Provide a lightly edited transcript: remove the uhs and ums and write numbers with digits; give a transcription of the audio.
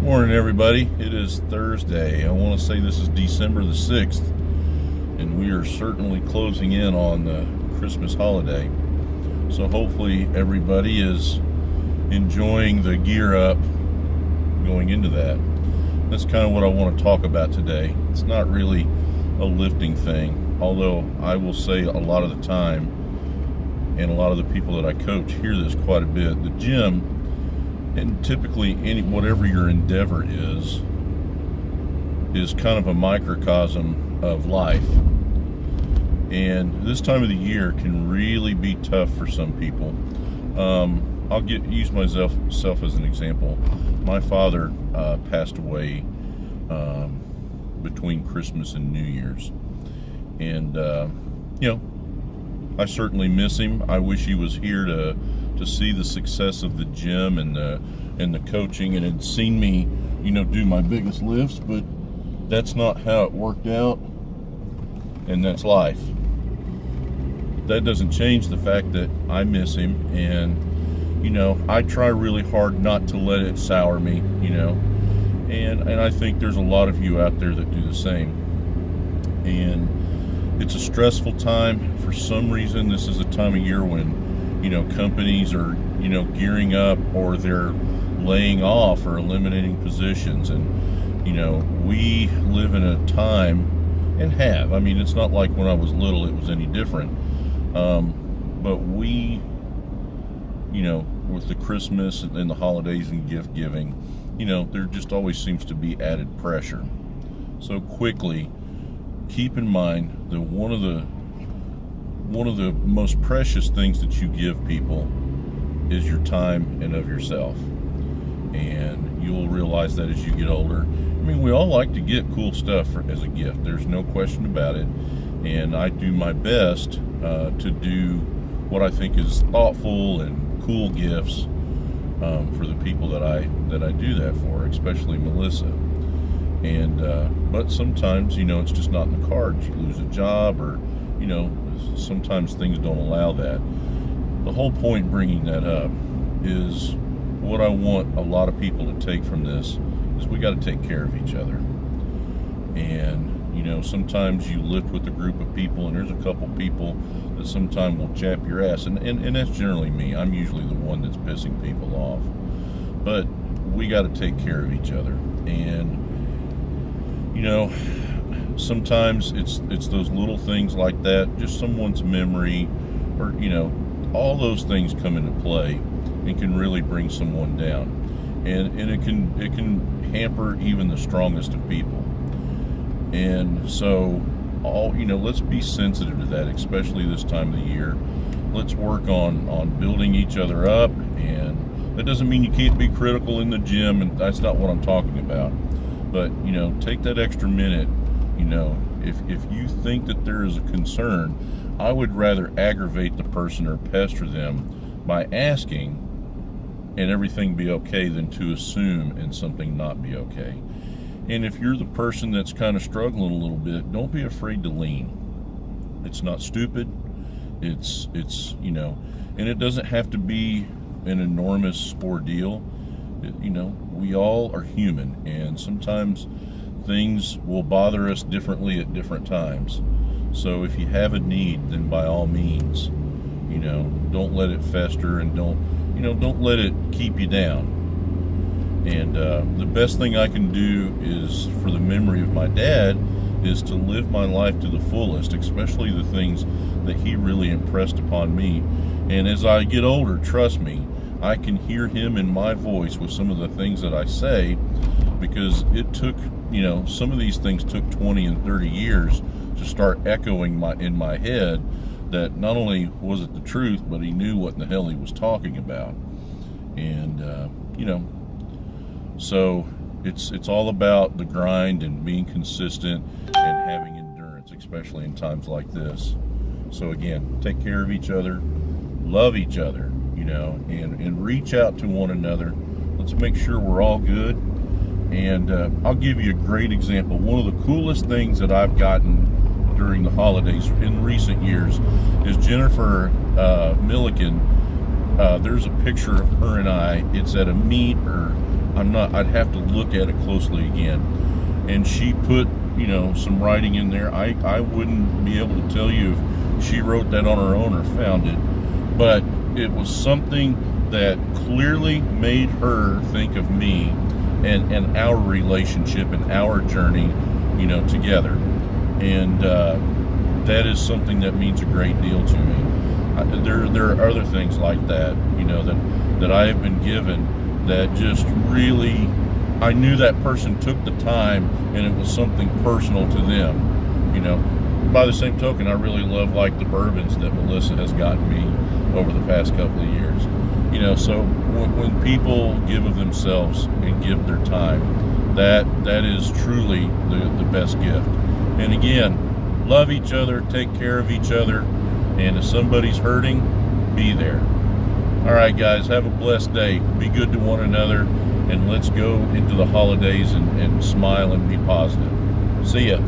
Morning, everybody. It is Thursday. I want to say this is December the 6th, and we are certainly closing in on the Christmas holiday. So hopefully everybody is enjoying the gear up going into that. That's kind of what I want to talk about today. It's not really a lifting thing, although I will say a lot of the time, and a lot of the people that I coach hear this quite a bit, the gym, and typically whatever your endeavor is kind of a microcosm of life. And this time of the year can really be tough for some people. I'll use myself as an example. My father passed away between Christmas and New Year's, and I certainly miss him. I wish he was here to see the success of the gym and the coaching, and had seen me, do my biggest lifts, but that's not how it worked out, and that's life. That doesn't change the fact that I miss him, and I try really hard not to let it sour me, and I think there's a lot of you out there that do the same. And it's a stressful time. For some reason, this is a time of year when companies are, gearing up, or they're laying off or eliminating positions. And, we live in a time, and have. I mean, it's not like when I was little it was any different. But we, with the Christmas and the holidays and gift giving, there just always seems to be added pressure. So quickly, keep in mind that one of the most precious things that you give people is your time and of yourself. And you'll realize that as you get older. I mean, we all like to get cool stuff as a gift. There's no question about it. And I do my best to do what I think is thoughtful and cool gifts for the people that I do that for, especially Melissa. And but sometimes, it's just not in the cards. You lose a job, or sometimes things don't allow that. The whole point in bringing that up is what I want a lot of people to take from this is we got to take care of each other. And sometimes you lift with a group of people, and there's a couple people that sometimes will chap your ass, and that's generally me. I'm usually the one that's pissing people off. But we got to take care of each other. And sometimes it's those little things like that, just someone's memory, or all those things come into play and can really bring someone down, and it can hamper even the strongest of people. And so let's be sensitive to that, especially this time of the year. Let's work on building each other up, and that doesn't mean you can't be critical in the gym, and that's not what I'm talking about. But take that extra minute. If you think that there is a concern, I would rather aggravate the person or pester them by asking and everything be okay than to assume and something not be okay. And if you're the person that's kind of struggling a little bit, don't be afraid to lean. It's not stupid. It's and it doesn't have to be an enormous ordeal. We all are human, and sometimes things will bother us differently at different times. So if you have a need, then by all means, don't let it fester, and don't let it keep you down. And the best thing I can do is, for the memory of my dad, is to live my life to the fullest, especially the things that he really impressed upon me. And as I get older, trust me, I can hear him in my voice with some of the things that I say, because it took, some of these things took 20 and 30 years to start echoing in my head, that not only was it the truth, but he knew what in the hell he was talking about. And, so it's all about the grind and being consistent and having endurance, especially in times like this. So again, take care of each other, love each other, and reach out to one another. Let's make sure we're all good. And I'll give you a great example. One of the coolest things that I've gotten during the holidays in recent years is Jennifer Milliken. There's a picture of her and I. It's at a meet, or I'd have to look at it closely again. And she put, some writing in there. I wouldn't be able to tell you if she wrote that on her own or found it, but it was something that clearly made her think of me and our relationship and our journey, together. And that is something that means a great deal to me. There are other things like that, that I have been given that just really, I knew that person took the time and it was something personal to them. By the same token, I really love like the bourbons that Melissa has gotten me over the past couple of years. So when people give of themselves and give their time, that is truly the best gift. And again, love each other, take care of each other, and if somebody's hurting, be there. All right, guys, have a blessed day. Be good to one another, and let's go into the holidays and smile and be positive. See ya.